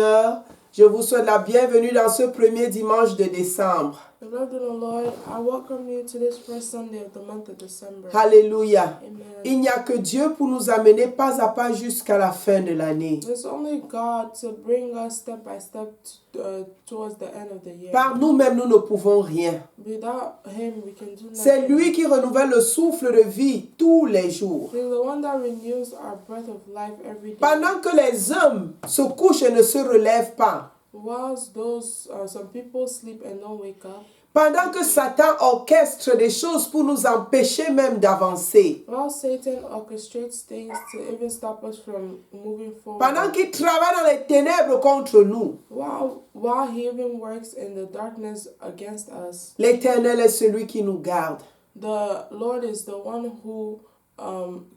Je vous souhaite la bienvenue dans ce premier dimanche de décembre. Beloved in the Lord, I welcome you to this first Sunday of the month of December. Alléluia. Amen. Il n'y a que Dieu pour nous amener pas à pas jusqu'à la fin de l'année. There's only God to bring us step by step towards the end of the year. Par nous-mêmes, nous ne pouvons rien. Without Him, we can do nothing. C'est lui qui renouvelle le souffle de vie tous les jours. He's the one that renews our breath of life every day. Pendant que les hommes se couchent et ne se relèvent pas. Whilst some people sleep and don't wake up. Pendant que Satan orchestre des choses pour nous empêcher même d'avancer. While Satan orchestrates things to even stop us from moving forward. Pendant qu'il travaille dans les ténèbres contre nous. While he even works in the darkness against us. L'Éternel est celui qui nous garde. The Lord is the one who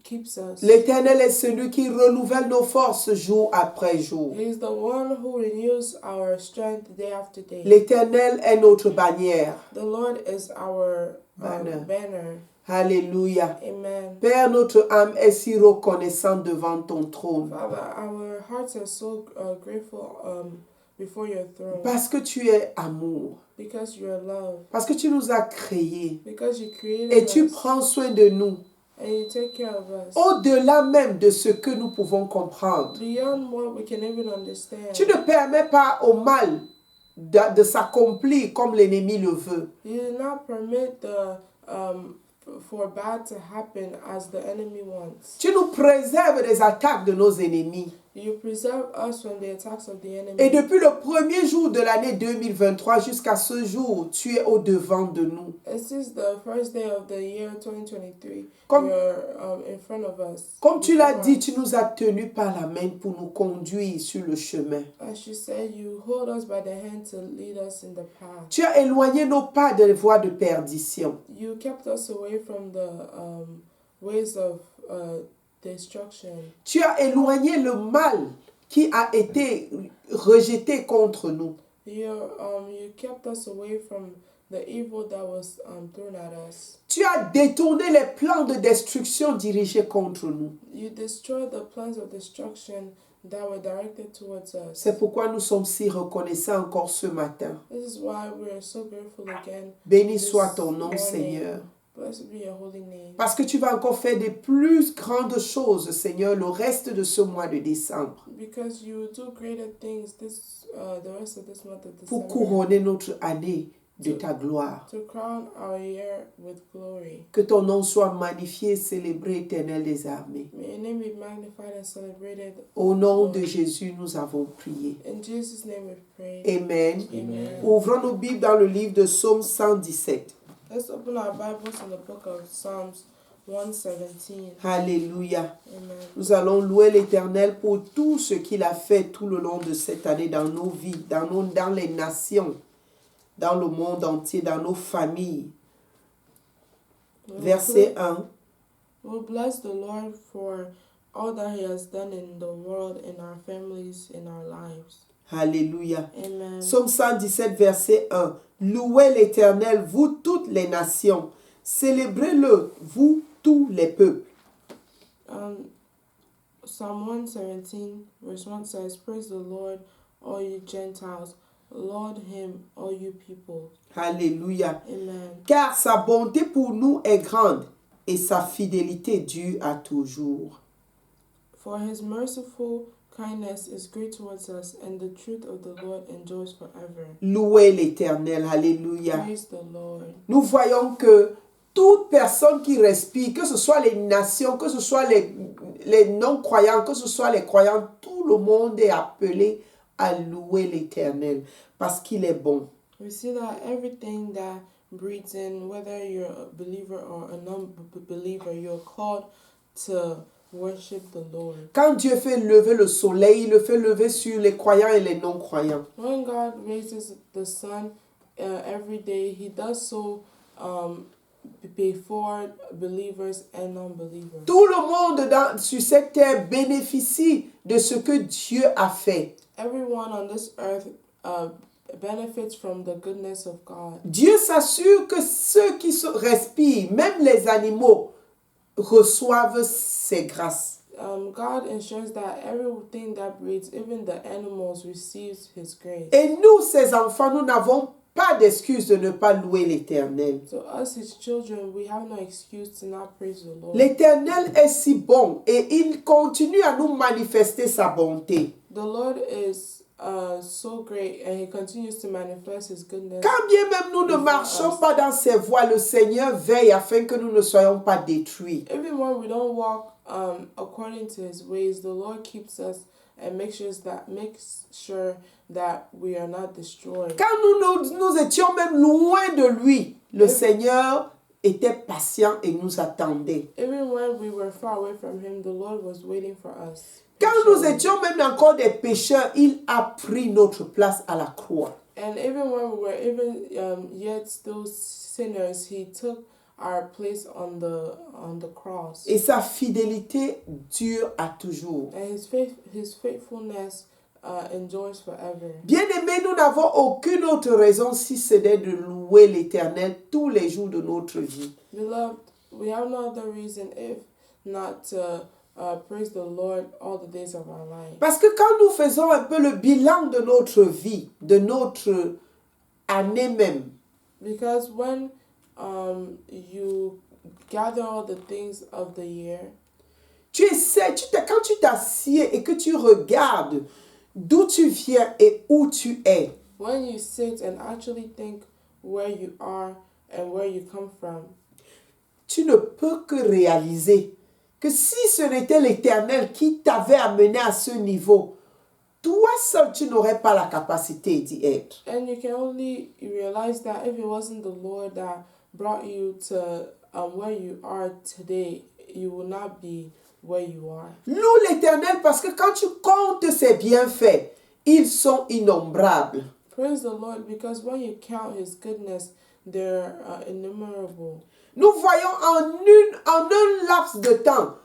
keeps us. L'Éternel est celui qui renouvelle nos forces jour après jour. He is the one who renews our strength day after day. L'Éternel est notre bannière. The Lord is our banner. Alléluia. Amen. Père, notre âme est si reconnaissante devant ton trône. Father, our hearts are so grateful before your throne. Parce que tu es amour. Because you are love. Parce que tu nous as créés. Because you created Et tu us. prends soin de nous. And you take care of us. Au-delà même de ce que nous pouvons comprendre. Beyond what we can even understand. Tu ne permets pas au mal de s'accomplir comme l'ennemi le veut. You do not permit for bad to happen as the enemy wants. Tu nous préserves des attaques de nos ennemis. You preserve us from the attacks of the enemy. Et depuis le premier jour de l'année 2023 jusqu'à ce jour, tu es au-devant de nous. This is the first day of the year 2023. Comme, You're in front of us. Comme tu l'as dit, tu nous as tenus par la main pour nous conduire sur le chemin. As you said, you hold us by the hand to lead us in the path. Tu as éloigné nos pas des voies de perdition. You kept us away from the ways of destruction. Tu as éloigné le mal qui a été rejeté contre nous. You kept us away from the evil that was thrown at us. Tu as détourné les plans de destruction dirigés contre nous. You destroyed the plans of destruction that were directed towards us. C'est pourquoi nous sommes si reconnaissants encore ce matin. This is why we are so grateful again. Béni soit ton nom, Seigneur. Blessed be your holy name. Parce que tu vas encore faire des plus grandes choses, Seigneur, le reste de ce mois de décembre. Because you will do greater things the rest of this month of December. Pour couronner notre année de ta gloire. To crown our year with glory. Que ton nom soit magnifié, célébré, Éternel des armées. May your name be magnified and celebrated. Au nom de Jésus, nous avons prié. In Jesus' name we pray. Amen. Amen. Ouvrons nos Bibles dans le livre de Psaume 117. Let's open our Bibles in the book of Psalms 117. Alléluia. Amen. Nous allons louer l'Éternel pour tout ce qu'il a fait tout le long de cette année dans nos vies, dans les nations, dans le monde entier, dans nos familles. Verset 1. We'll bless the Lord for all that He has done in the world, in our families, in our lives. Alléluia. Amen. Psaume 117, verset 1. Louez l'Éternel, vous toutes les nations. Célébrez-le, vous tous les peuples. Psalm 117, verse 1 says, Praise the Lord, all you Gentiles. Laud Him, all you people. Alléluia. Amen. Car sa bonté pour nous est grande et sa fidélité dure à toujours. For His merciful kindness is great towards us, and the truth of the Lord endures forever. Louez l'Éternel. Alléluia. Praise the Lord. Nous voyons que toute personne qui respire, que ce soit les nations, que ce soit les non-croyants, que ce soit les croyants, tout le monde est appelé à louer l'Éternel parce qu'il est bon. We see that everything that breathes in, whether you're a believer or a non-believer, you're called to worship the Lord. Quand Dieu fait lever le soleil, il le fait lever sur les croyants et les non-croyants. When God raises the sun every day, He does so before believers and non-believers. Tout le monde sur cette terre bénéficie de ce que Dieu a fait. Everyone on this earth benefits from the goodness of God. Dieu s'assure que ceux qui respirent, même les animaux, reçoivent ses grâces. God ensures that everything that breathes, even the animals, receives His grace. Et nous, ses enfants, nous n'avons pas d'excuse de ne pas louer l'Éternel. So us, His children, we have no excuse to not praise the Lord. L'Éternel est si bon et il continue à nous manifester sa bonté. The Lord is so great, and He continues to manifest His goodness. Quand bien même nous ne marchons pas dans ses voies, le Seigneur veille afin que nous ne soyons pas détruits. Even when we don't walk according to His ways, the Lord keeps us and makes sure that we are not destroyed. Quand nous étions même loin de lui, le Seigneur était patient et nous attendait. Even when we were far away from Him, the Lord was waiting for us. Quand nous étions même encore des pécheurs, il a pris notre place à la croix. And even when we were yet still sinners, He took our place on the cross. Et sa fidélité dure à toujours. And His faithfulness endures forever. Bien-aimés, nous n'avons aucune autre raison si ce n'est de louer l'Éternel tous les jours de notre vie. Beloved, we have no other reason if not to praise the Lord all the days of our life. Parce que quand nous faisons un peu le bilan de notre vie, de notre année même, Because when you gather all the things of the year, quand tu t'assieds et que tu regardes d'où tu viens et où tu es, when you sit and actually think where you are and where you come from, tu ne peux que réaliser que si ce n'était l'Éternel qui t'avait amené à ce niveau, toi seul, tu n'aurais pas la capacité d'y être. and you can only realize that if it wasn't the Lord that brought you to where you are today, you will not be where you are. Loue l'Éternel parce que quand tu comptes ses bienfaits, ils sont innombrables. Praise the Lord because when you count His goodness, they're innumerable. Nous voyons en un laps de temps,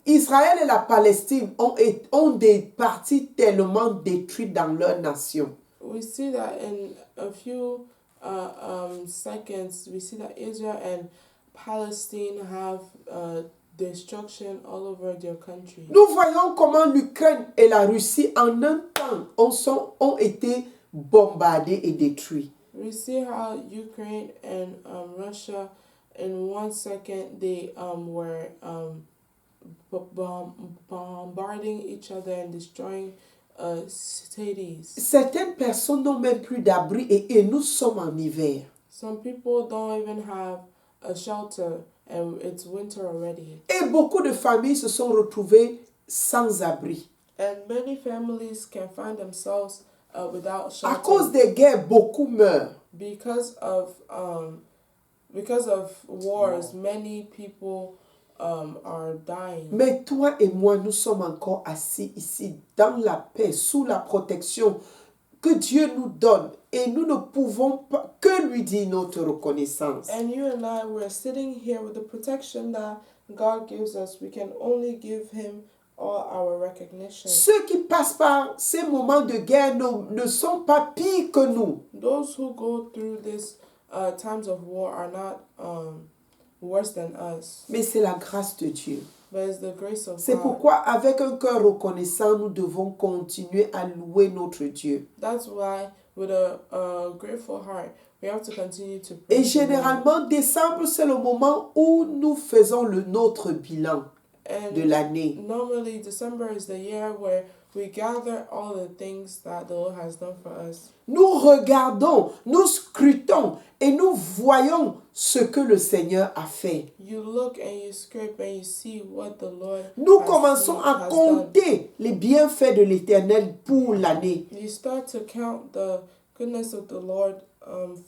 Israël et la Palestine ont des parties tellement détruites dans leur nation. We see that in a few seconds, we see that Israel and Palestine have destruction all over their country. Nous voyons comment l'Ukraine et la Russie en un temps ont été bombardés et détruits. We see how Ukraine and Russia, in 1 second, they were bombarding each other and destroying cities. Certaines personnes n'ont même plus d'abri et nous sommes en hiver. Some people don't even have a shelter and it's winter already. Et beaucoup de familles se sont retrouvées sans abri. And many families can find themselves without shelter. À cause des guerres, beaucoup meurent. Because of wars, many people are dying. Mais toi et moi, nous sommes encore assis ici dans la paix, sous la protection que Dieu nous donne. Et nous ne pouvons pas que lui dire notre reconnaissance. And you and I, we're sitting here with the protection that God gives us. We can only give Him all our recognition. Ceux qui passent par ces moments de guerre ne sont pas pires que nous. Those who go through these times of war are not worse than us. Mais c'est la grâce de Dieu. But it's the grace of C'est God. pourquoi, avec un cœur reconnaissant, nous devons continuer à louer notre Dieu. That's why, with a grateful heart, we have to continue to Et praise the Lord. généralement, décembre, c'est le moment où nous faisons notre bilan de l'année. Normally, December is the year where we gather all the things that the Lord has done for us. Nous regardons, nous scrutons et nous voyons ce que le Seigneur a fait. You look and you scrape and you see what the Lord Nous has commençons à done. compter les bienfaits de l'Éternel pour l'année. You start to count the goodness of the Lord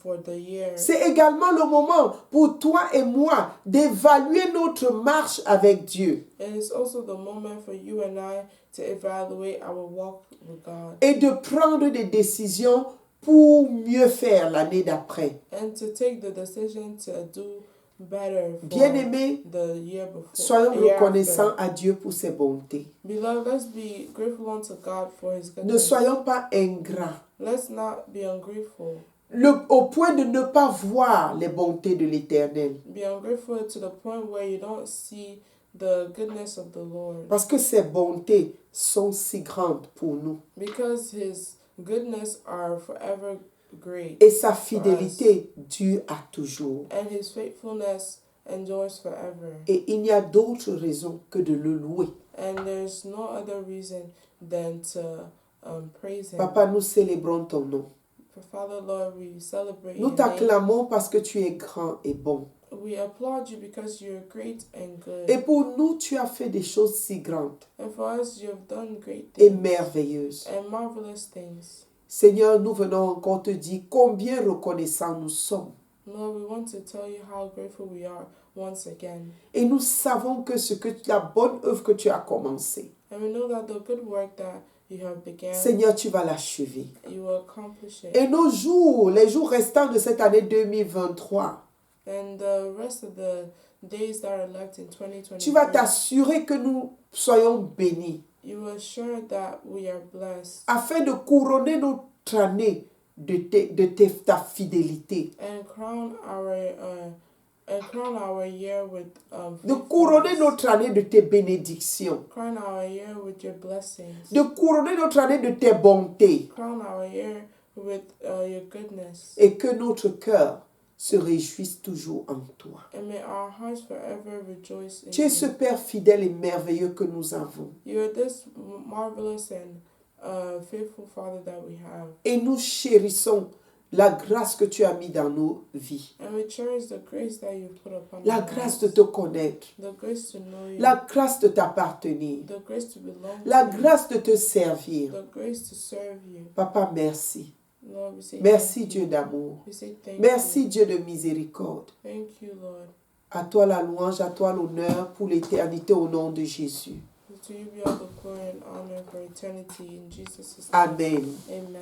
for the year. C'est également le moment pour toi et moi d'évaluer notre marche avec Dieu And it's also the moment for you and I to evaluate our walk with God et de prendre des décisions pour mieux faire l'année d'après. and to take the decision to do better for Bien-aimés, the year before. soyons the year reconnaissants after. à Dieu pour ses bontés. Beloved, let's be grateful unto God for His Ne goodness. soyons pas ingrats. Let's not be ungrateful. Au point de ne pas voir les bontés de l'Éternel. Be ungrateful to the point where you don't see the goodness of the Lord. Parce que ses bontés sont si grandes pour nous. Because His goodness are forever great. Et sa fidélité dure à toujours. And His faithfulness endures forever. Et il n'y a d'autre raison que de le louer. And there's no other reason than to praise Him. Papa, nous célébrons ton nom. For Father, Lord, we celebrate Nous Your name. t'acclamons parce que tu es grand et bon. We applaud You because You're great and good. Et pour nous, tu as fait des choses si grandes And for us, You have done great et things merveilleuses. and marvelous things. Seigneur, nous venons encore te dire combien reconnaissants nous sommes. Lord, we want to tell You how grateful we are once again. Et nous savons que la bonne œuvre que tu as commencée, And we know that the good work that You have begun, Seigneur, tu vas l'achever. You will accomplish it. Et nos jours, les jours restants de cette année 2023, And the rest of the days that are left in 2023, tu vas t'assurer que nous soyons bénis, You will assure that we are blessed afin de couronner notre année de ta fidélité. and crown our year with De couronner faithfulness. notre année de tes bénédictions. Crown our year with Your blessings. De couronner notre année de tes bontés. Crown our year with Your goodness. Et que notre cœur se réjouisse toujours en toi. And may our hearts forever rejoice in Tu es ce You. Père fidèle et merveilleux que nous avons. You are this marvelous and faithful Father that we have. Et nous chérissons la grâce que tu as mis dans nos vies. And we cherish the grace that You put upon La our grâce lives. de te connaître. The grace to know You. La grâce de t'appartenir. The grace to belong La to You. grâce de te servir. The grace to serve You. Papa, merci. Lord, we say Merci thank Dieu You. d'amour. We say thank Merci You. Dieu de miséricorde. Thank You, Lord. À toi la louange, à toi l'honneur pour l'éternité au nom de Jésus. To You be all the glory and honor for eternity in Jesus' name. Amen. Amen.